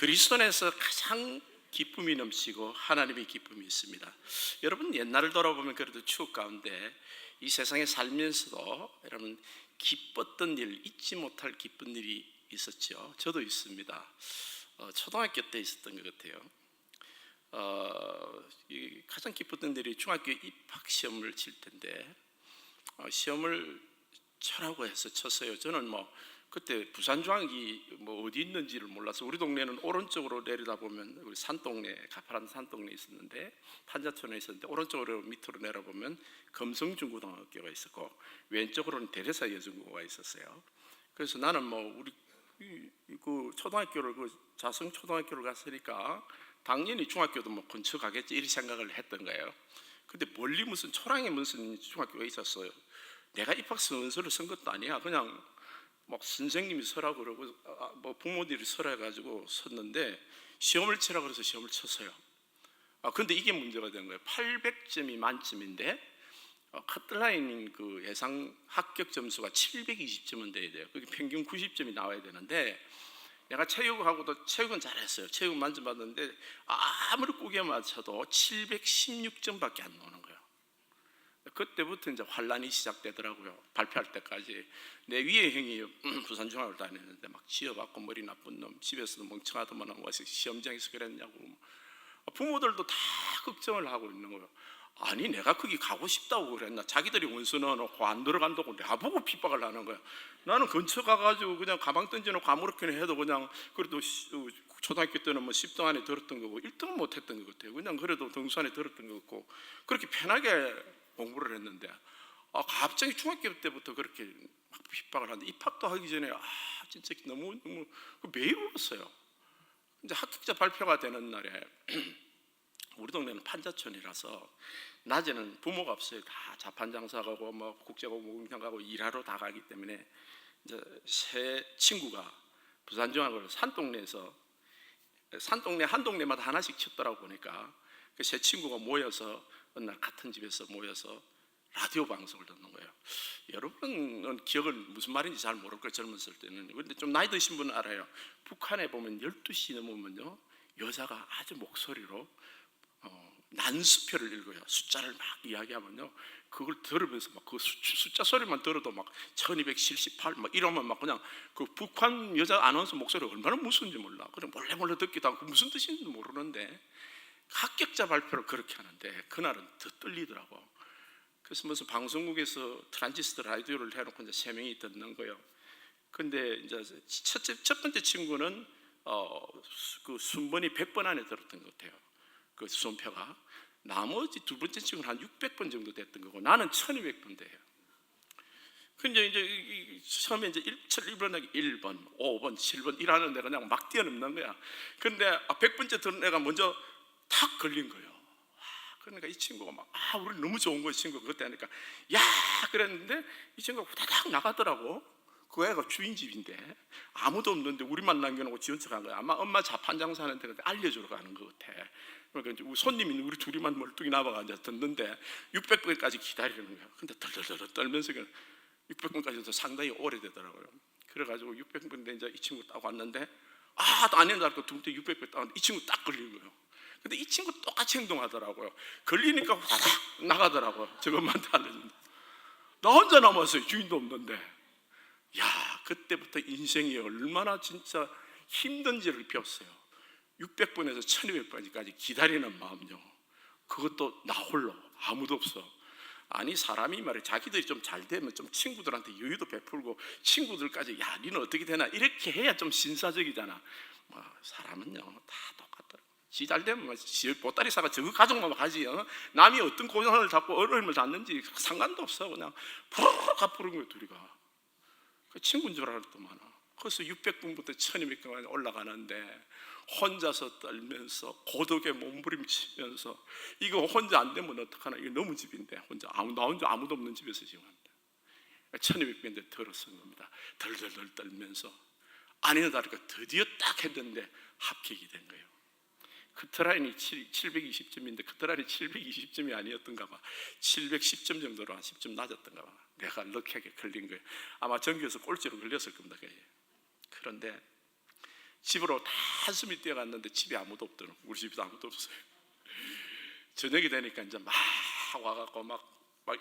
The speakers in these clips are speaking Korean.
그리스도 안에서 가장 기쁨이 넘치고 하나님의 기쁨이 있습니다. 여러분 옛날을 돌아보면 그래도 추억 가운데 이 세상에 살면서도 여러분 기뻤던 일, 잊지 못할 기쁜 일이 있었죠. 저도 있습니다. 초등학교 때 있었던 것 같아요. 가장 기뻤던 일이 중학교 입학 시험을 칠 텐데 시험을 쳐라고 해서 쳤어요. 저는 그때 부산중앙이 어디 있는지를 몰라서 우리 동네는 오른쪽으로 내려다보면 우리 산동네, 가파른 산동네 있었는데 판자촌에 있었는데 오른쪽으로 밑으로 내려보면 금성중고등학교가 있었고 왼쪽으로는 대레사 여중고가 있었어요. 그래서 나는 우리 그 초등학교를 자성 초등학교를 갔으니까 당연히 중학교도 근처 가겠지 이렇게 생각을 했던 거예요. 근데 멀리 무슨 초랑에 무슨 중학교가 있었어요. 내가 입학 선서를 쓴 것도 아니야. 그냥 선생님이 서라고 그러고 부모들이 서라 해가지고 섰는데 시험을 치라 그래서 시험을 쳤어요. 근데 이게 문제가 된 거예요. 800점이 만점인데 커트라인 그 예상 합격 점수가 720점은 돼야 돼요. 그게 평균 90점이 나와야 되는데 내가 체육은 잘했어요. 체육 만점 받았는데 아무리 꾸겨 맞춰도 716점밖에 안 나오는 거예요. 그때부터 이제 환란이 시작되더라고요. 발표할 때까지. 내 위에 형이 부산중학교를 다녔는데 막 지어받고 머리 나쁜 놈, 집에서도 멍청하더만 와서 시험장에서 그랬냐고. 부모들도 다 걱정을 하고 있는 거예요. 아니 내가 거기 가고 싶다고 그랬나? 자기들이 원서 넣어놓고 안 들어간다고 나보고 핍박을 하는 거야. 나는 근처 가가지고 그냥 가방 던져놓고 아무렇게나 해도 그냥 그래도 초등학교 때는 10등 안에 들었던 거고 1등은 못했던 것 같아요. 그냥 그래도 등수 안에 들었던 것 같고 그렇게 편하게 공부를 했는데 갑자기 중학교 때부터 그렇게 막 핍박을 하는데 입학도 하기 전에 진짜 너무 매일 울었어요. 이제 합격자 발표가 되는 날에 우리 동네는 판자촌이라서 낮에는 부모가 없어요. 다 자판장사 가고 국제공무원 가고 일하러 다 가기 때문에 이제 새 친구가 부산중학교를 산동네 한 동네마다 하나씩 쳤더라고 보니까 그 새 친구가 모여서 어느 날 같은 집에서 모여서 라디오 방송을 듣는 거예요. 여러분은 기억을 무슨 말인지 잘 모를 거예요. 젊었을 때는. 그런데 좀 나이 드신 분은 알아요. 북한에 보면 12시 넘으면요 여자가 아주 목소리로 난수표를 읽어요. 숫자를 막 이야기하면요 그걸 들으면서 막 그 숫자 소리만 들어도 막 1278 막 이러면 막 그냥 그 북한 여자 아나운서 목소리가 얼마나 무서운지 몰라. 그냥 몰래 듣기도 하고 무슨 뜻인지 모르는데 합격자 발표를 그렇게 하는데 그날은 더 떨리더라고. 그래서 무슨 방송국에서 트란지스터 라디오를 해놓고 이제 3명이 듣는 거예요. 근데 이제 첫 번째 친구는 그 순번이 100번 안에 들었던 것 같아요. 그 수험표가. 나머지 두 번째 친구는 한 600번 정도 됐던 거고 나는 1200번 돼요. 근데 이제 처음에 이제 1번, 5번, 7번 이라는 데가 그냥 막 뛰어넘는 거야. 근데 100번째 들은 애가 먼저 탁 걸린 거예요. 그러니까 이 친구가 막 우리 너무 좋은 거야. 친구 그때 하니까 야 그랬는데 이 친구가 후다닥 나가더라고. 그 애가 주인 집인데 아무도 없는데 우리만 남겨놓고 지원 척한 거야. 아마 엄마 자판장 사는 데 알려주러 가는 것 같아. 그러니까 손님이 우리 둘이만 멀뚱히 남아가 앉아 듣는데 600번까지 기다리는 거야. 근데 덜덜덜 떨면서 600번까지도 상당히 오래되더라고요. 그래가지고 600번인데 이제 이 친구 딱 왔는데 안 된다 할 거 두 번째 600번 딱 왔는데 이 친구 딱 걸린 거예요. 근데 이 친구 똑같이 행동하더라고요. 걸리니까 후다닥 나가더라고요. 저것만 알려준다. 나 혼자 남았어요. 주인도 없는데. 야 그때부터 인생이 얼마나 진짜 힘든지를 배웠어요. 600번에서 1200번까지 기다리는 마음요. 그것도 나 홀로 아무도 없어. 아니 사람이 말이야 자기들이 좀 잘 되면 좀 친구들한테 여유도 베풀고 친구들까지 야 니는 어떻게 되나 이렇게 해야 좀 신사적이잖아. 사람은요 다 똑같더라고. 지 잘 되면 보따리사가 저거 가족만 가지. 남이 어떤 고난을 잡고 어려움을 잡는지 상관도 없어. 그냥 푸르르 갚으는 거예요 둘이가. 그 친구인 줄 알을 또 많아. 그래서 600분부터 1200분까지 올라가는데 혼자서 떨면서 고독에 몸부림치면서 이거 혼자 안 되면 어떡하나. 이거 너무 집인데 나 혼자 아무도 없는 집에서 지금 합니다. 1200분인데 들어선 겁니다. 덜덜덜 떨면서 아니나 다를까 드디어 딱 했는데 합격이 된 거예요. 커트라인이 720점인데 커트라인이 720점이 아니었던가 봐. 710점 정도로 한 10점 낮았던가 봐. 내가 럭키하게 걸린 거예요. 아마 전교에서 꼴찌로 걸렸을 겁니다. 그런데 집으로 다 한숨이 뛰어갔는데 집에 아무도 없더라고. 우리 집에도 아무도 없어요. 저녁이 되니까 이제 막 와갖고 막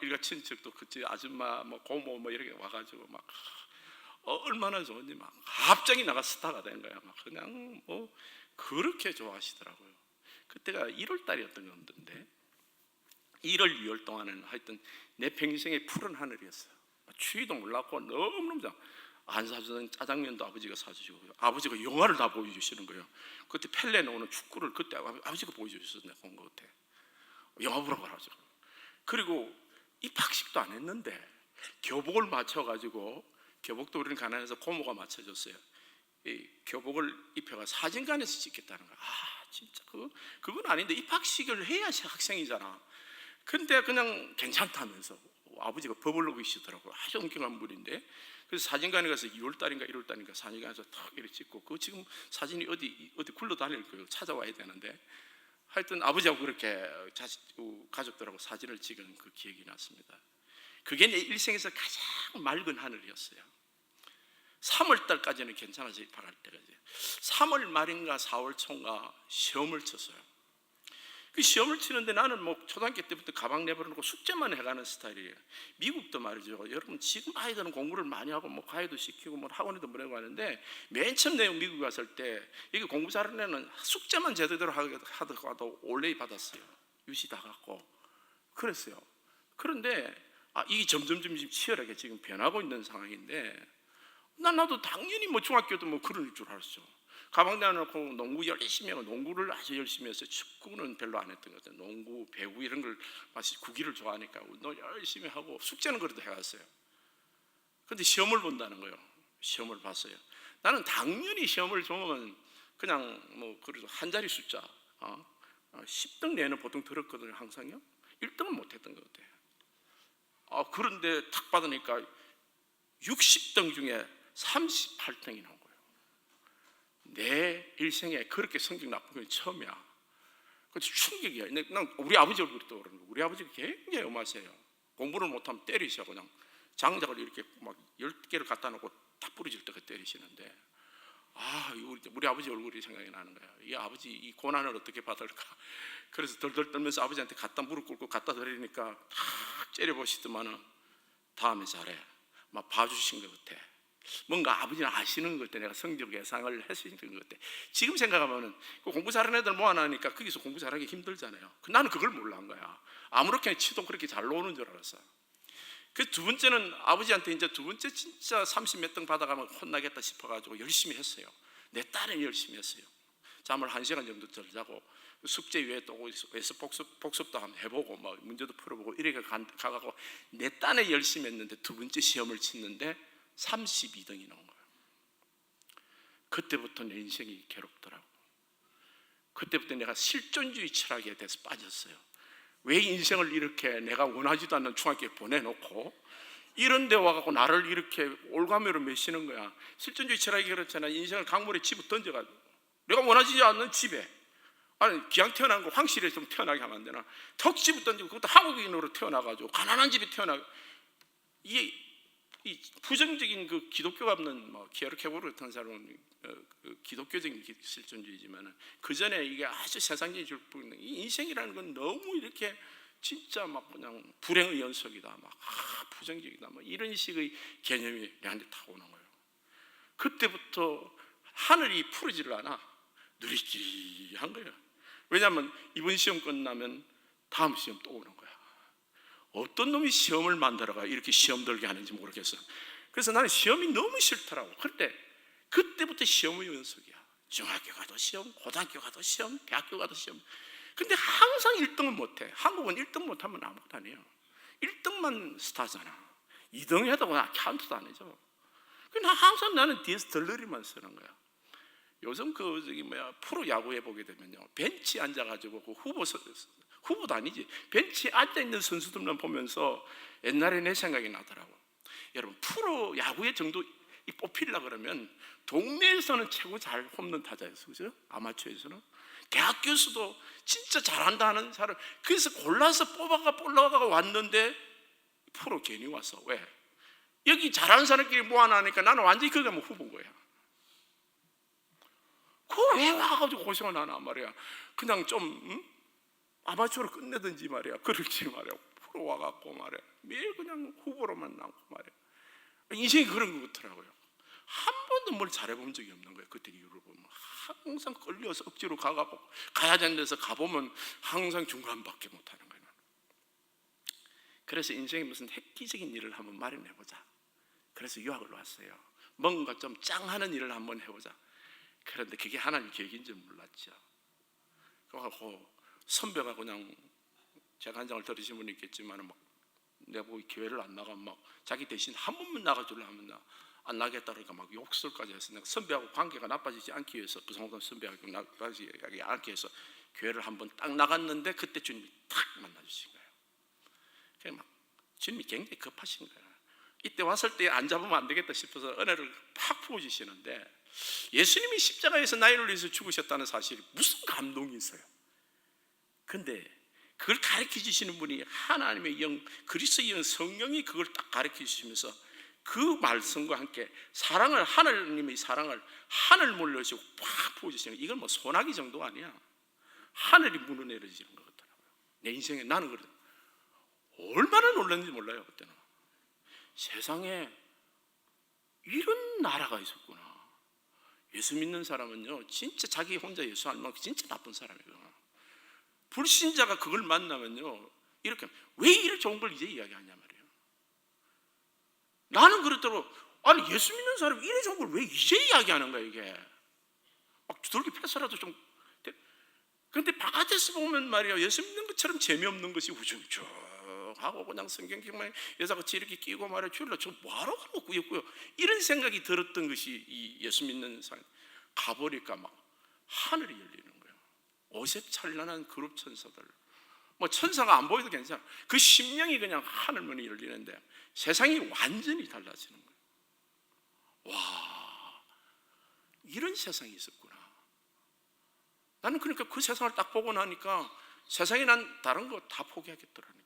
일가 친척도 그치 아줌마 뭐 고모 뭐 이렇게 와가지고 막 얼마나 좋은지 막 갑자기 나가 스타가 된 거야. 막 그냥 뭐 그렇게 좋아하시더라고요. 그때가 1월 달이었던 건데 1월 2월 동안은 하여튼 내 평생의 푸른 하늘이었어요. 추위도 몰랐고 너무너무 안 사주던 짜장면도 아버지가 사주시고 아버지가 영화를 다 보여주시는 거예요. 그때 펠레 나오는 축구를 그때 아버지가 보여주셨어요. 내가 본 것 같아. 영화 보라고 하죠. 그리고 입학식도 안 했는데 교복을 맞춰가지고 교복도 우리는 가난해서 고모가 맞춰줬어요. 이 교복을 입혀가 사진관에서 찍겠다는 거야. 진짜 그건 아닌데 입학식을 해야 학생이잖아. 근데 그냥 괜찮다면서 아버지가 버블로그이시더라고요. 아주 엄격한 분인데 그래서 사진관에 가서 2월달인가 1월달인가 사진관에 가서 탁 이렇게 찍고 그 지금 사진이 어디 굴러다닐 거예요. 찾아와야 되는데 하여튼 아버지하고 그렇게 가족들하고 사진을 찍은 그 기억이 났습니다. 그게 내 일생에서 가장 맑은 하늘이었어요. 3월달까지는 괜찮아서 입학할 때까지 3월 말인가 4월 초인가 시험을 쳤어요. 그 시험을 치는데 나는 뭐 초등학교 때부터 가방 내버려놓고 숙제만 해가는 스타일이에요. 미국도 말이죠. 여러분 지금 아이들은 공부를 많이 하고 뭐 과외도 시키고 뭐 학원에도 보내고 하는데 맨 처음 내가 미국 갔을 때 여기 공부 잘하는 애는 숙제만 제대로 하다가도 올레이 받았어요. 유시 다 갖고 그랬어요. 그런데 이게 점점 치열하게 지금 변하고 있는 상황인데 나도 당연히 뭐 중학교도 뭐 그럴 줄 알았죠. 가방 내놓고 농구 열심히 하고 농구를 아주 열심히 했어요. 축구는 별로 안 했던 것 같아요. 농구, 배구 이런 걸 마치 구기를 좋아하니까 운동 열심히 하고 숙제는 그래도 해왔어요. 그런데 시험을 본다는 거예요. 시험을 봤어요. 나는 당연히 시험을 보면 그냥 뭐 그래도 한 자리 숫자 10등 내는 보통 들었거든요. 항상요. 1등은 못했던 것 같아요. 그런데 탁 받으니까 60등 중에 38등이 나온 거예요. 내 일생에 그렇게 성적 나쁜 건 처음이야. 그래서 충격이야. 우리 아버지 얼굴이 떠오르는 거야. 우리 아버지가 굉장히 엄하세요. 공부를 못하면 때리셔. 그냥 장작을 이렇게 막 10개를 갖다 놓고 다 부러질 때가 때리시는데 우리 아버지 얼굴이 생각이 나는 거야. 이 아버지 이 고난을 어떻게 받을까. 그래서 덜덜 떨면서 아버지한테 무릎 꿇고 갖다 드리니까 탁 째려보시더만은 다음에 잘해. 막 봐주신 것 같아. 뭔가 아버지는 아시는 것 같아. 내가 성적 예상을 해주신 것 같아. 지금 생각하면은 공부 잘하는 애들 모아놓으니까 거기서 공부 잘하기 힘들잖아요. 나는 그걸 몰랐는 거야. 아무렇게나 치도 그렇게 잘 노는 줄 알았어. 그 두 번째는 아버지한테 이제 두 번째 진짜 30 몇 등 받아가면 혼나겠다 싶어가지고 열심히 했어요. 내 딸은 열심히 했어요. 잠을 1시간 정도 덜 자고 숙제 위에 또 에서 복습도 한번 해보고 막 문제도 풀어보고 이렇게 가가고 내 딴에 열심히 했는데 두 번째 시험을 치는데 32등이 나온 거예요. 그때부터 내 인생이 괴롭더라고. 그때부터 내가 실존주의 철학에 대해서 빠졌어요. 왜 인생을 이렇게 내가 원하지도 않는 중학교에 보내놓고 이런 데 와갖고 나를 이렇게 올가매로 메시는 거야. 실존주의 철학이 그렇잖아. 인생을 강물에 집어 던져가지고 내가 원하지 않는 집에 기왕 태어난 거 황실에 좀 태어나게 하면 안 되나? 턱 집어 던지고 그것도 한국인으로 태어나가지고 가난한 집에 태어나고 이게 이 부정적인 그 기독교가 없는 뭐 기어르케보르 같은 사람은 기독교적인 실존주의지만 그 전에 이게 아주 세상적인 줄뿐 이 인생이라는 건 너무 이렇게 진짜 막 그냥 불행의 연속이다, 막 부정적이다, 뭐 이런 식의 개념이 내한테 타오는 거예요. 그때부터 하늘이 푸르지를 않아. 누리끼리한 거예요. 왜냐하면 이번 시험 끝나면 다음 시험 또 오는 거야. 어떤 놈이 시험을 만들어가 이렇게 시험 들게 하는지 모르겠어. 그래서 나는 시험이 너무 싫더라고. 그때부터 시험의 연속이야. 중학교 가도 시험, 고등학교 가도 시험, 대학교 가도 시험. 근데 항상 1등은 못해. 한국은 1등 못하면 아무것도 안 해요. 1등만 스타잖아. 2등 해도 그냥 카운트도 안 해줘. 그냥 항상 나는 뒤에서 덜러리만 쓰는 거야. 요즘 프로 야구에 보게 되면요, 벤치 앉아가지고 그 후보도 아니지, 벤치에 앉아있는 선수들만 보면서 옛날에 내 생각이 나더라고. 여러분, 프로 야구의 정도 뽑히려고 그러면 동네에서는 최고 잘 홈런 타자였어, 그죠? 아마추어에서는. 대학교에서도 진짜 잘한다 하는 사람, 그래서 골라서 뽑아가 왔는데 프로 괜히 왔어. 왜? 여기 잘하는 사람끼리 모아놔니까 나는 완전히 그게 뭐 후보인 거야. 그거 왜 와가지고 고생을 하나 말이야. 그냥 좀 아마추어로 끝내든지 말이야. 그렇지 말이야. 프로 와갖고 말이야. 매일 그냥 후보로만 나오고 말이야. 인생이 그런 것 같더라고요. 한 번도 뭘 잘해본 적이 없는 거예요. 그때 이후로 보면 항상 끌려서 억지로 가갖고 가야 되는 데서 가보면 항상 중간밖에 못하는 거예요. 그래서 인생에 무슨 획기적인 일을 한번 마련해보자. 그래서 유학을 왔어요. 뭔가 좀 짱하는 일을 한번 해보자. 그런데 그게 하나님 계획인 줄 몰랐죠. 그래서 선배가 그냥 제가 한 장을 들으신 분이 있겠지만 막 내가 교회를 안 나가면 막 자기 대신 한 번만 나가주려 하면 안 나겠다 그러니까 막 욕설까지 해서 내가 선배하고 관계가 나빠지지 않기 위해서 그 성도 선배하고 나빠지지 않기 위해서 교회를 한번 딱 나갔는데 그때 주님이 탁 만나주신 거예요. 그냥 막 주님이 굉장히 급하신 거예요. 이때 왔을 때 안 잡으면 안 되겠다 싶어서 은혜를 팍 부어주시는데 예수님이 십자가에서 나를 위해서 죽으셨다는 사실이 무슨 감동이 있어요. 근데 그걸 가르쳐 주시는 분이 하나님의 영, 그리스도의 영, 성령이 그걸 딱 가르쳐 주시면서 그 말씀과 함께 사랑을, 하나님의 사랑을 하늘 몰려주시고 팍 부어주시는 거예요. 이건 뭐 소나기 정도가 아니야. 하늘이 무너내려지는 것 같더라고요. 내 인생에 나는 그래. 얼마나 놀랐는지 몰라요. 그때는 세상에 이런 나라가 있었구나. 예수 믿는 사람은요 진짜 자기 혼자 예수 안 믿고 진짜 나쁜 사람이에요. 불신자가 그걸 만나면요 이렇게 왜 이렇게 좋은 걸 이제 이야기하냐 말이에요. 나는 그렇더라고. 아니 예수 믿는 사람이 이래 좋은 걸 왜 이제 이야기하는 거야. 이게 막 두들겨 패서라도 좀. 그런데 바깥에서 보면 말이야 예수 믿는 것처럼 재미없는 것이 우중충 하고 그냥 성경책만 여자같이 이렇게 끼고 말이야 주일날 저 뭐하러 가고 꾸역꾸역 이런 생각이 들었던 것이 이 예수 믿는 사람. 가보니까 막 하늘이 열리는 거예요. 오색찬란한 그룹 천사들, 뭐 천사가 안 보여도 괜찮아. 그 심령이 그냥 하늘문이 열리는데 세상이 완전히 달라지는 거예요. 와, 이런 세상이 있었구나. 나는 그러니까 그 세상을 딱 보고 나니까 세상에 난 다른 거 다 포기하겠더라니까.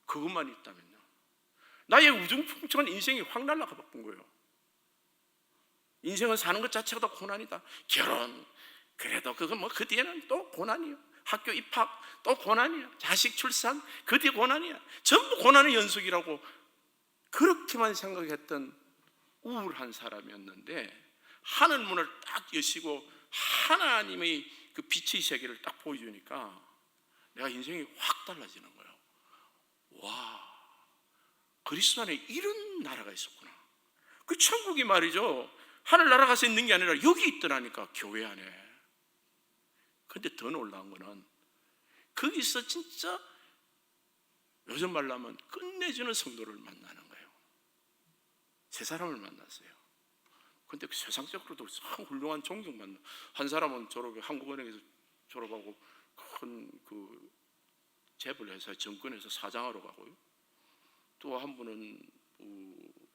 그것만 있다면요. 나의 우중충청한 인생이 확 날아가 바꾼 거예요. 인생을 사는 것 자체가 다 고난이다. 결혼, 그래도 그건 뭐 그 뒤에는 또 고난이요. 학교 입학 또 고난이야. 자식 출산 그 뒤에 고난이야. 전부 고난의 연속이라고 그렇게만 생각했던 우울한 사람이었는데 하늘 문을 딱 여시고 하나님의 그 빛의 세계를 딱 보여주니까 내가 인생이 확 달라지는 거예요. 와, 그리스도 안에 이런 나라가 있었구나. 그 천국이 말이죠 하늘나라 가서 있는 게 아니라 여기 있더라니까. 교회 안에. 근데 더 놀라운 거는 거기서 진짜 요즘 말로 하면 끝내주는 성도를 만나는 거예요. 세 사람을 만났어요. 근데 세상적으로도 참 훌륭한 존경받는 한 사람은 한국은행에서 졸업하고 큰 그 재벌회사 정권에서 사장하러 가고요. 또 한 분은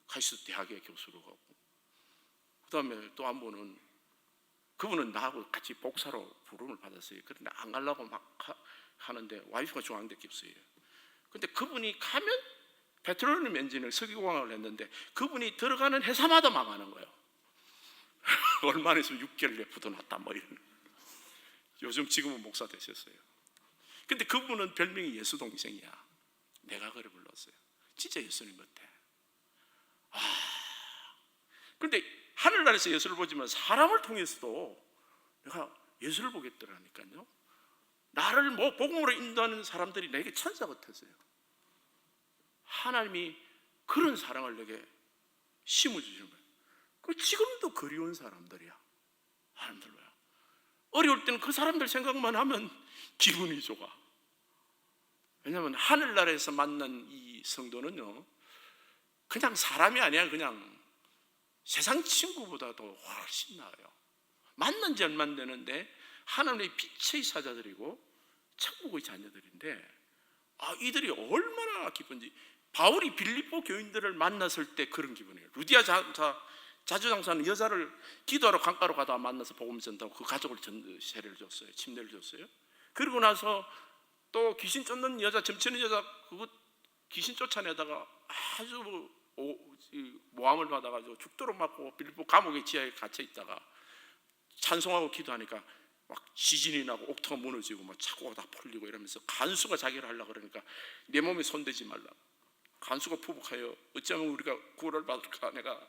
카이스트 대학의 교수로 가고, 그 다음에 또 한 분은 그분은 나하고 같이 복사로 부름을 받았어요. 그런데 안 가려고 막 하는데 와이프가 중앙대 교수예요. 근데 그분이 가면 페트롤리움 엔지니어 석유공학을 했는데 그분이 들어가는 회사마다 망하는 거예요. 얼마나 있으면 6개월 내에 부도났다 뭐 이런. 요즘 지금은 목사 되셨어요. 근데 그분은 별명이 예수 동생이야. 내가 그래 불렀어요. 진짜 예수님 같아. 그런데 하늘나라에서 예수를 보지만 사람을 통해서도 내가 예수를 보겠더라니까요. 나를 뭐 복음으로 인도하는 사람들이 내게 천사 같았어요. 하나님이 그런 사랑을 내게 심어주시는 거예요. 그 지금도 그리운 사람들이야. 사람들로야. 어려울 때는 그 사람들 생각만 하면 기분이 좋아. 왜냐하면 하늘나라에서 만난 이 성도는요 그냥 사람이 아니야. 그냥 세상 친구보다도 훨씬 나아요. 만난 지 얼마 안 되는데 하나님의 빛의 사자들이고 천국의 자녀들인데 이들이 얼마나 기쁜지. 바울이 빌립보 교인들을 만났을 때 그런 기분이에요. 루디아 자주장사는 여자를 기도하러 강가로 가다가 만나서 복음 전다고 그 가족을 세례를 줬어요. 침례를 줬어요. 그리고 나서 또 귀신 쫓는 여자, 점치는 여자, 그거 귀신 쫓아내다가 아주 모함을 받아가지고 죽도록 맞고 빌립보 감옥에 지하에 갇혀 있다가 찬송하고 기도하니까 막 지진이 나고 옥토가 무너지고 막 차고가 다 풀리고 이러면서 간수가 자기를 하려고 그러니까 내 몸에 손대지 말라. 간수가 부복하여 어쩌면 우리가 구원을 받을까? 내가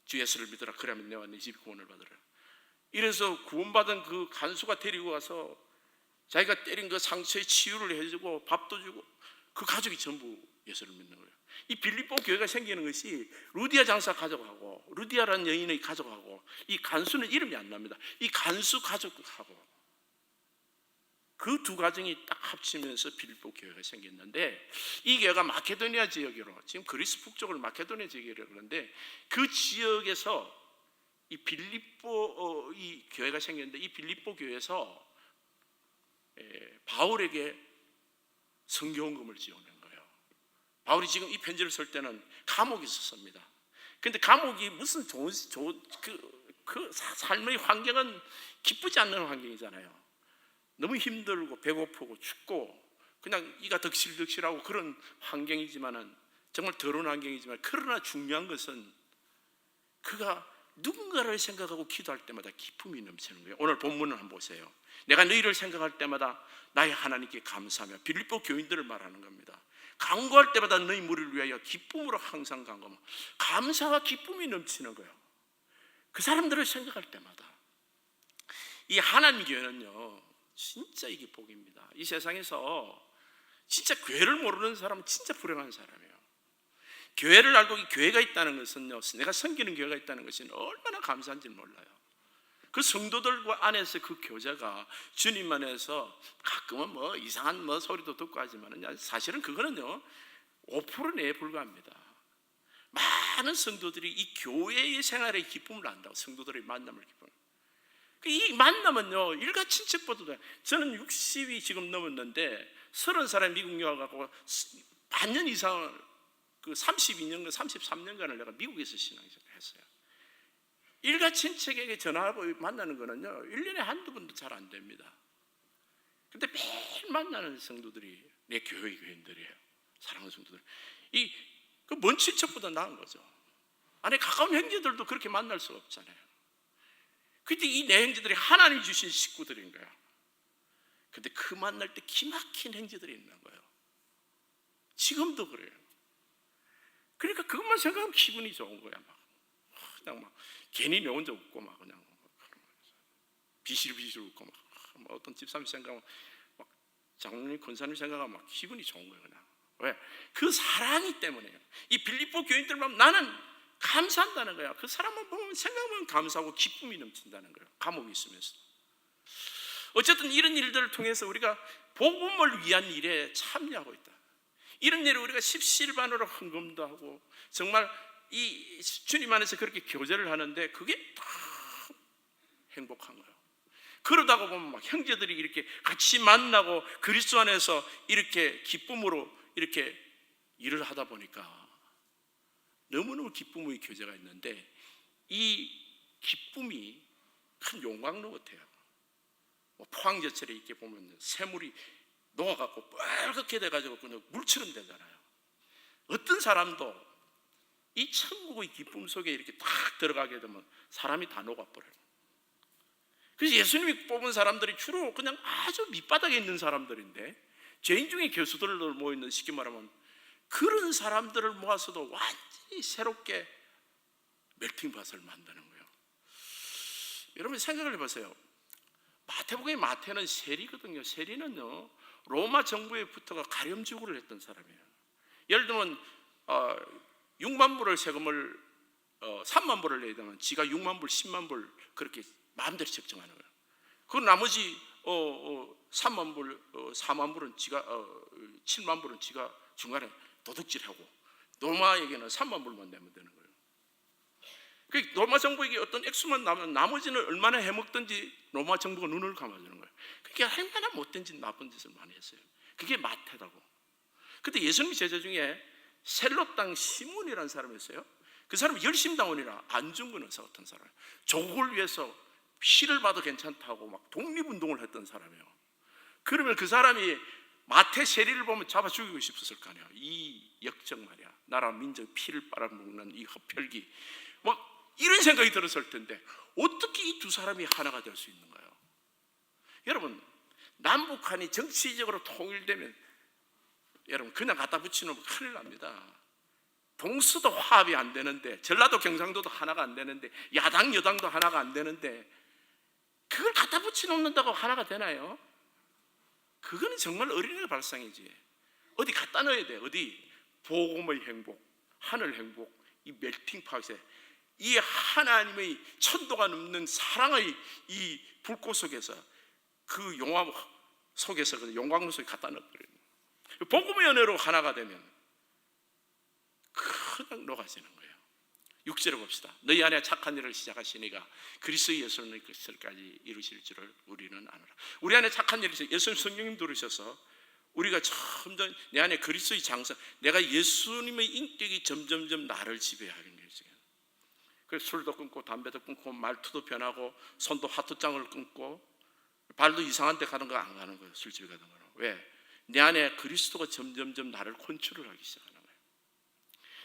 주 예수를 믿으라. 그러면 내가 네 집이 구원을 받으라. 이래서 구원받은 그 간수가 데리고 와서 자기가 때린 그 상처에 치유를 해주고 밥도 주고 그 가족이 전부 예수를 믿는 거예요. 이 빌립보 교회가 생기는 것이 루디아 장사 가족하고 루디아라는 여인의 가족하고 이 간수는 이름이 안 납니다. 이 간수 가족하고 그 두 가정이 딱 합치면서 빌립보 교회가 생겼는데 이 교회가 마케도니아 지역으로 지금 그리스 북쪽을 마케도니아 지역이라고 그러는데 그 지역에서 이 빌립보 이 교회가 생겼는데 이 빌립보 교회에서 바울에게 성교원금을 지원한 거예요. 바울이 지금 이 편지를 쓸 때는 감옥에 있었습니다. 그런데 감옥이 무슨 좋은 그 삶의 환경은 기쁘지 않는 환경이잖아요. 너무 힘들고 배고프고 춥고 그냥 이가 덕실덕실하고 그런 환경이지만은 정말 더러운 환경이지만 그러나 중요한 것은 그가 누군가를 생각하고 기도할 때마다 기쁨이 넘치는 거예요. 오늘 본문을 한번 보세요. 내가 너희를 생각할 때마다 나의 하나님께 감사하며 빌립보 교인들을 말하는 겁니다. 간구할 때마다 너희 무리를 위하여 기쁨으로 항상 간구하며 감사와 기쁨이 넘치는 거예요. 그 사람들을 생각할 때마다. 이 하나님 교회는요 진짜 이게 복입니다. 이 세상에서 진짜 교회를 모르는 사람은 진짜 불행한 사람이에요. 교회를 알고 이 교회가 있다는 것은요 내가 섬기는 교회가 있다는 것은 얼마나 감사한지 몰라요. 그 성도들과 안에서 그 교제가 주님 안에서 가끔은 뭐 이상한 뭐 소리도 듣고 하지만은 사실은 그거는요 5% 내에 불과합니다. 많은 성도들이 이 교회의 생활의 기쁨을 안다고 성도들의 만남을 기쁨. 이 만남은요 일가 친척보다도 저는 60이 지금 넘었는데 30살에 미국 유학하고 반년 이상을 그 32년간 33년간을 내가 미국에서 신앙생활을 했어요. 일가 친척에게 전화하고 만나는 거는요 1년에 한두 번도 잘 안 됩니다. 근데 매일 만나는 성도들이 내 교회 교인들이에요. 사랑하는 성도들. 그 먼 친척보다 나은 거죠. 아니 가까운 형제들도 그렇게 만날 수가 없잖아요. 근데 이 내 형제들이 하나님 주신 식구들인 거야. 근데 그 만날 때 기막힌 형제들이 있는 거예요. 지금도 그래요. 그러니까 그것만 생각하면 기분이 좋은 거야. 그냥 막 괜히 내 혼자 웃고 막 그냥 비실비실 웃고 막 어떤 집사님 생각하면 막 장로님 권사님 생각하면 막 기분이 좋은 거예요. 그냥 왜? 그 사랑이 때문에요. 이 빌립보 교인들만 나는 감사한다는 거야. 그 사람만 보면 생각하면 감사하고 기쁨이 넘친다는 거예요. 감옥에 있으면서. 어쨌든 이런 일들을 통해서 우리가 복음을 위한 일에 참여하고 있다. 이런 일을 우리가 십시일반으로 헌금도 하고 정말 이 주님 안에서 그렇게 교제를 하는데 그게 다 행복한 거예요. 그러다가 보면 막 형제들이 이렇게 같이 만나고 그리스도 안에서 이렇게 기쁨으로 이렇게 일을 하다 보니까 너무너무 기쁨의 교제가 있는데 이 기쁨이 큰 용광로 같아요. 포항제철에 이렇게 보면 새물이 녹아갖고 빨갛게 돼가지고 그냥 물처럼 되잖아요. 어떤 사람도 이 천국의 기쁨 속에 이렇게 딱 들어가게 되면 사람이 다 녹아버려요. 그래서 예수님이 뽑은 사람들이 주로 그냥 아주 밑바닥에 있는 사람들인데 죄인 중에 교수들 모여있는 쉽게 말하면 그런 사람들을 모아서도 완전히 새롭게 멜팅밭을 만드는 거예요. 여러분 생각을 해보세요. 마태복음의 마태는 세리거든요. 세리는요 로마 정부에 붙어가 가렴지구를 했던 사람이에요. 예를 들면 6만 불을 세금을 3만 불을 내야 되면 지가 6만 불, 10만 불 그렇게 마음대로 책정하는 거예요. 그 나머지 3만 불, 4만 불은 지가 7만 불은 지가 중간에 도둑질하고 로마에게는 3만 불만 내면 되는 거예요. 그 로마 정부에게 어떤 액수만 나면 나머지는 얼마나 해먹든지 로마 정부가 눈을 감아주는 거예요. 그게 얼마나 못된 짓 나쁜 짓을 많이 했어요. 그게 마태라고. 근데 예수님 제자 중에 셀롯 땅 시몬이라는 사람이 있어요. 그 사람이 열심당원이라 안중근 의사 같은 사람이에요. 조국을 위해서 피를 봐도 괜찮다고 막 독립운동을 했던 사람이에요. 그러면 그 사람이 마태 세리를 보면 잡아 죽이고 싶었을 거 아니에요. 이 역적 말이야. 나라 민족 피를 빨아먹는 이 흡혈귀. 막 이런 생각이 들었을 텐데 어떻게 이 두 사람이 하나가 될 수 있는 거예요? 여러분, 남북한이 정치적으로 통일되면 여러분 그냥 갖다 붙이면 큰일 납니다. 동서도 화합이 안 되는데, 전라도 경상도도 하나가 안 되는데, 야당 여당도 하나가 안 되는데 그걸 갖다 붙여놓는다고 하나가 되나요? 그거는 정말 어린애 발상이지. 어디 갖다 넣어야 돼. 어디? 복음의 행복, 하늘 행복, 이 멜팅팟에 이 하나님의 천도가 넘는 사랑의 이 불꽃 속에서, 그 용암 속에서, 그 용광로 속에 갖다 넣어버려요. 복음의 은혜로 하나가 되면 그냥 녹아지는 거예요. 6절을 봅시다. 너희 안에 착한 일을 시작하시니가 그리스도 예수님의 것을까지 이루실 줄을 우리는 아노라. 우리 안에 착한 일을 예수님 성령님 들으셔서 우리가 점점 내 안에 그리스도의 장성, 내가 예수님의 인격이 점점점 나를 지배하는 거예요. 그래서 술도 끊고 담배도 끊고 말투도 변하고 손도 하트장을 끊고 발도 이상한 데 가는 거 안 가는 거예요. 술집 가는 거는. 왜? 내 안에 그리스도가 점점점 나를 컨트롤을 하기 시작하는 거예요.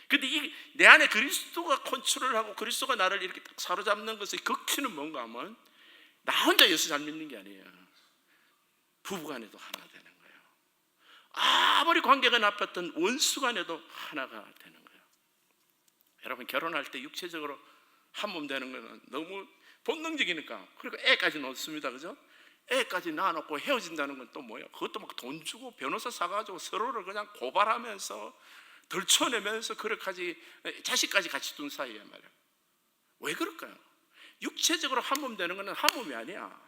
근데 내 안에 그리스도가 컨트롤을 하고 그리스도가 나를 이렇게 딱 사로잡는 것의 극치는 뭔가 하면 나 혼자 예수 잘 믿는 게 아니에요. 부부간에도 하나 되는 거예요. 아무리 관계가 나빴던 원수간에도 하나가 되는 거예요. 여러분, 결혼할 때 육체적으로 한 몸 되는 거는 너무 본능적이니까. 그리고 애까지 놓습니다. 그죠? 애까지 낳아놓고 헤어진다는 건 또 뭐예요? 그것도 막 돈 주고 변호사 사가지고 서로를 그냥 고발하면서 덜쳐내면서 그렇게까지 자식까지 같이 둔 사이에 말이야. 왜 그럴까요? 육체적으로 한 몸 되는 거는 한 몸이 아니야.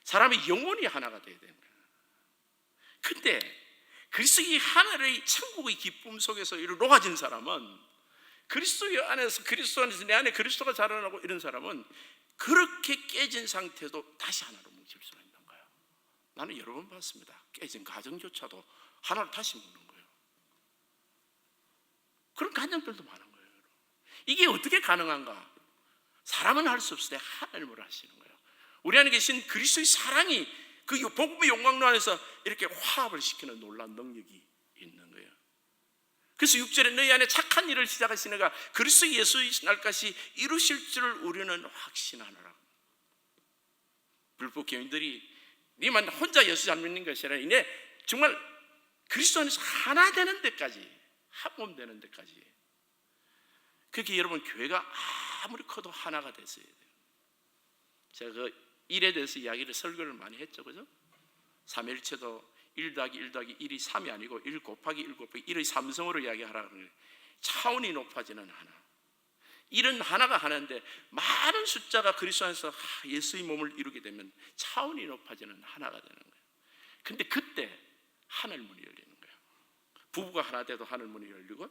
사람이 영혼이 하나가 돼야 되는 거야. 근데 그리스도의 하늘의 천국의 기쁨 속에서 이렇게 녹아진 사람은, 그리스도 안에서 내 안에 그리스도가 자라나고 이런 사람은 그렇게 깨진 상태도 다시 하나로 뭉칠 수가 있는 거예요. 나는 여러 번 봤습니다. 깨진 가정조차도 하나로 다시 뭉는 거예요. 그런 가정들도 많은 거예요. 이게 어떻게 가능한가? 사람은 할 수 없을 때 하나님으로 하시는 거예요. 우리 안에 계신 그리스도의 사랑이 그 복음의 용광로 안에서 이렇게 화합을 시키는 놀라운 능력이 있는 거예요. 그래서 6절에 너희 안에 착한 일을 시작하시니가 그리스도 예수의 날까지 이루실 줄을 우리는 확신하노라. 불법 교인들이 니만 혼자 예수 잘 믿는 것이 아니라 이제 정말 그리스도 안에서 하나 되는 데까지, 한 몸 되는 데까지. 그렇게 여러분, 교회가 아무리 커도 하나가 됐어야 돼요. 제가 그 일에 대해서 이야기를, 설교를 많이 했죠. 그죠? 삼일체도 1 더하기 1 더하기 1이 3이 아니고 1 곱하기 1 곱하기 1의 삼성으로 이야기하라는 거예요. 차원이 높아지는 하나. 일은 하나가 하나인데 많은 숫자가 그리스도 안에서 예수의 몸을 이루게 되면 차원이 높아지는 하나가 되는 거예요. 근데 그때 하늘 문이 열리는 거예요. 부부가 하나 돼도 하늘 문이 열리고,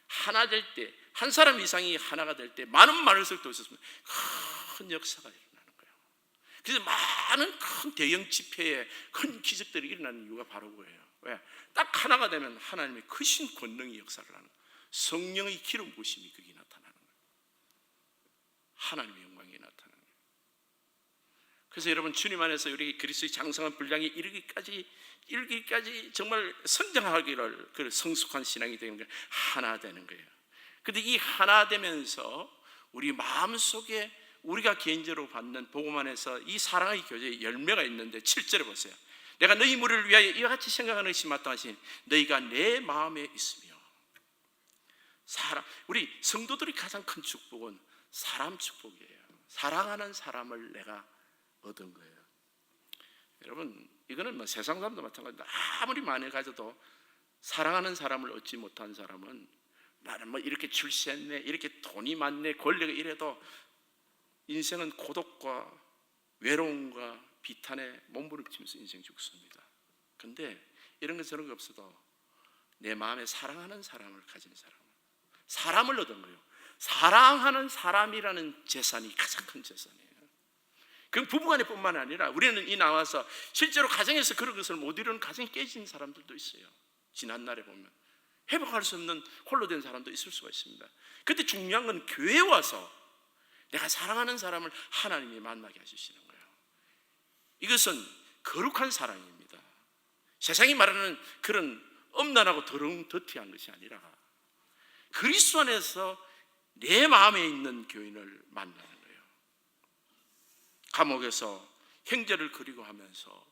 하나 될 때, 한 사람 이상이 하나가 될 때 많은 말을쓸 때 있었습니다. 큰 역사가 일어나는 거예요. 그래서 많은 큰 대형 집회에 큰 기적들이 일어나는 이유가 바로 그거예요. 왜? 딱 하나가 되면 하나님의 크신 권능이 역사를 하는 거예요. 성령의 기름 부심이 거기 나타나는 거예요. 하나님의 영광이 나타나는 거예요. 그래서 여러분, 주님 안에서 우리 그리스도의 장성한 분량이 이르기까지 정말 성장하기를, 그 성숙한 신앙이 되는 거예요. 하나 되는 거예요. 근데 이 하나 되면서 우리 마음속에 우리가 개인적으로 받는 복음 안에서 이 사랑의 교제의 열매가 있는데 7절에 보세요. 내가 너희 무리를 위하여 이와 같이 생각하는 것이 마땅하신 너희가 내 마음에 있으며. 우리 성도들이 가장 큰 축복은 사람 축복이에요. 사랑하는 사람을 내가 얻은 거예요. 여러분, 이거는 뭐 세상 사람도 마찬가지입니다. 아무리 많이 가져도 사랑하는 사람을 얻지 못한 사람은, 나는 뭐 이렇게 출세했네, 이렇게 돈이 많네, 권리가 이래도 인생은 고독과 외로움과 비탄에 몸부림치면서 인생 죽습니다. 근데 이런 거 저런 거 없어도 내 마음에 사랑하는 사람을 가진 사람을 얻은 거예요. 사랑하는 사람이라는 재산이 가장 큰 재산이에요. 그 부부간에 뿐만 아니라 우리는 이 나와서 실제로 가정에서 그런 것을 못 이루는 가정이 깨진 사람들도 있어요. 지난날에 보면 회복할 수 없는 홀로 된 사람도 있을 수가 있습니다. 근데 중요한 건 교회에 와서 내가 사랑하는 사람을 하나님이 만나게 해주시는 거예요. 이것은 거룩한 사랑입니다. 세상이 말하는 그런 엄난하고 더러운 더티한 것이 아니라 그리스도 안에서 내 마음에 있는 교인을 만나는 거예요. 감옥에서 형제를 그리고 하면서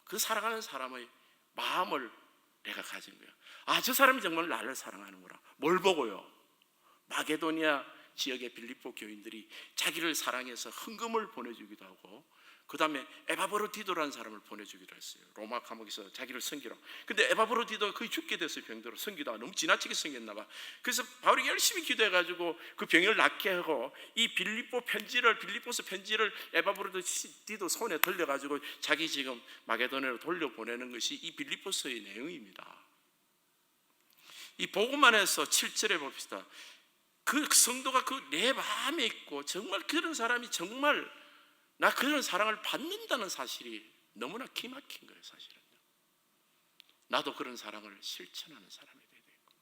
그 사랑하는 사람의 마음을 내가 가진 거예요. 아, 저 사람이 정말 나를 사랑하는구나. 뭘 보고요? 마게도니아 지역의 빌립보 교인들이 자기를 사랑해서 헌금을 보내주기도 하고, 그 다음에 에바브로디도라는 사람을 보내주기도 했어요. 로마 감옥에서 자기를 섬기러. 근데 에바브로디도가 거의 죽게 됐어요. 병들어. 섬기다가 너무 지나치게 섬겼나 봐. 그래서 바울이 열심히 기도해가지고 그 병을 낫게 하고, 이 빌립보서 편지를 에바브로디도 손에 들려가지고 자기 지금 마게도니아로 돌려보내는 것이 이 빌립보서의 내용입니다. 이 복음안에서 7절에 봅시다. 그 성도가 그 내 마음에 있고, 정말 그런 사람이 정말 나 그런 사랑을 받는다는 사실이 너무나 기막힌 거예요. 사실은요. 나도 그런 사랑을 실천하는 사람이 되야 되고,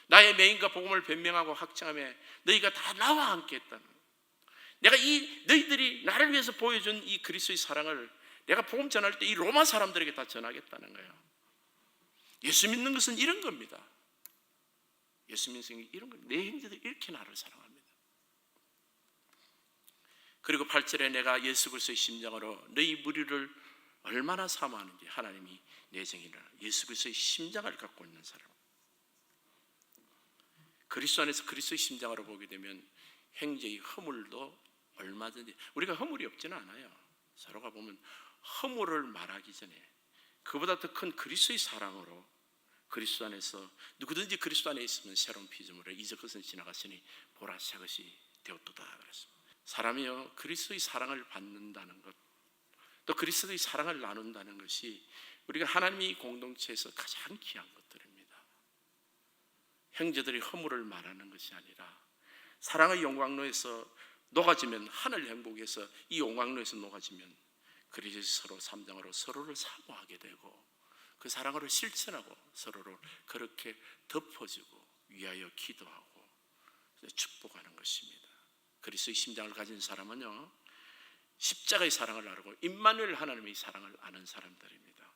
나의 메인과 복음을 변명하고 확증하며 너희가 다 나와 함께 했다는, 내가 이 너희들이 나를 위해서 보여준 이 그리스도의 사랑을 내가 복음 전할 때 이 로마 사람들에게 다 전하겠다는 거예요. 예수 믿는 것은 이런 겁니다. 예수 믿는 것은 이런 겁니다. 내 형제들이 이렇게 나를 사랑합니다. 그리고 8절에 내가 예수 그리스도의 심장으로 너희 무리를 얼마나 사모하는지 하나님이 내 정의를, 예수 그리스도의 심장을 갖고 있는 사람, 그리스도 안에서 그리스도의 심장으로 보게 되면 형제의 허물도 얼마든지, 우리가 허물이 없지는 않아요. 서로가 보면 허물을 말하기 전에 그보다 더 큰 그리스도의 사랑으로, 그리스도 안에서 누구든지 그리스도 안에 있으면 새로운 피조물에 이제 그것은 지나갔으니 보라 새 것이 되었도다 그랬습니다. 사람이요, 그리스도의 사랑을 받는다는 것, 또 그리스도의 사랑을 나눈다는 것이 우리가 하나님의 공동체에서 가장 귀한 것들입니다. 형제들이 허물을 말하는 것이 아니라 사랑의 용광로에서 녹아지면, 하늘 행복에서 이 용광로에서 녹아지면 그리스도 서로 삼장으로 서로를 사모하게 되고, 그 사랑으로 실천하고 서로를 그렇게 덮어주고 위하여 기도하고 축복하는 것입니다. 그리스도의 심장을 가진 사람은요, 십자가의 사랑을 알고 임마누엘 하나님의 사랑을 아는 사람들입니다.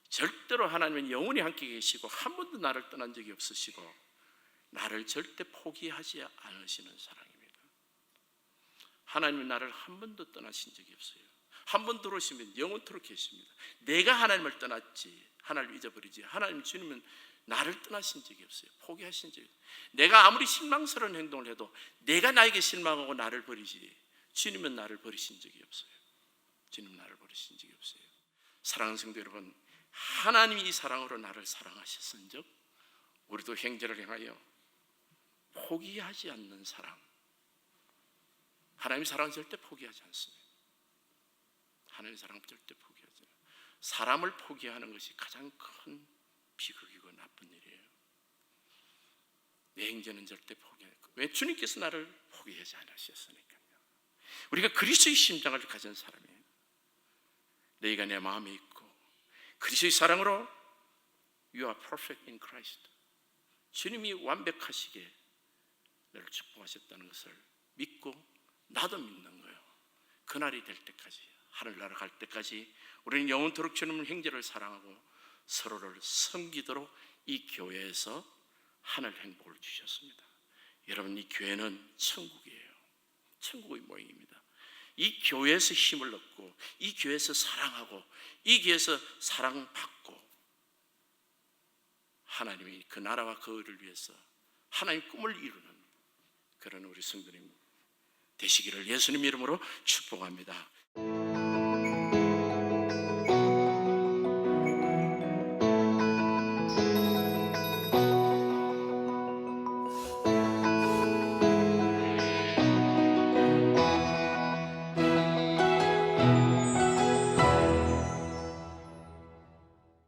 절대로 하나님은 영원히 함께 계시고 한 번도 나를 떠난 적이 없으시고 나를 절대 포기하지 않으시는 사랑입니다. 하나님은 나를 한 번도 떠나신 적이 없어요. 한 번 들어오시면 영원토록 계십니다. 내가 하나님을 떠났지, 하나님을 잊어버리지, 하나님 주님은 나를 떠나신 적이 없어요. 포기하신 적이 없어요. 내가 아무리 실망스러운 행동을 해도 내가 나에게 실망하고 나를 버리지, 주님은 나를 버리신 적이 없어요. 주님은 나를 버리신 적이 없어요. 사랑하는 성도 여러분, 하나님이 이 사랑으로 나를 사랑하셨은즉 우리도 형제를 향하여 포기하지 않는 사랑, 하나님의 사랑은 절대 포기하지 않습니다. 하나님의 사랑은 절대 포기하지 않아요. 사람을 포기하는 것이 가장 큰 비극이고 나쁜 일이에요. 내 형제는 절대 포기하지 않고, 왜? 주님께서 나를 포기하지 않으셨으니까요. 우리가 그리스도의 심장을 가진 사람이에요. 너희가 내 마음에 있고 그리스도의 사랑으로 You are perfect in Christ, 주님이 완벽하시게 너를 축복하셨다는 것을 믿고 나도 믿는 거예요. 그날이 될 때까지, 하늘나라 갈 때까지 우리는 영원토록 주님의 형제를 사랑하고 서로를 섬기도록 이 교회에서 하늘 행복을 주셨습니다. 여러분, 이 교회는 천국이에요. 천국의 모형입니다. 이 교회에서 힘을 얻고, 이 교회에서 사랑하고, 이 교회에서 사랑받고, 하나님이 그 나라와 그 의를 위해서 하나님 꿈을 이루는 그런 우리 성도님 되시기를 예수님 이름으로 축복합니다.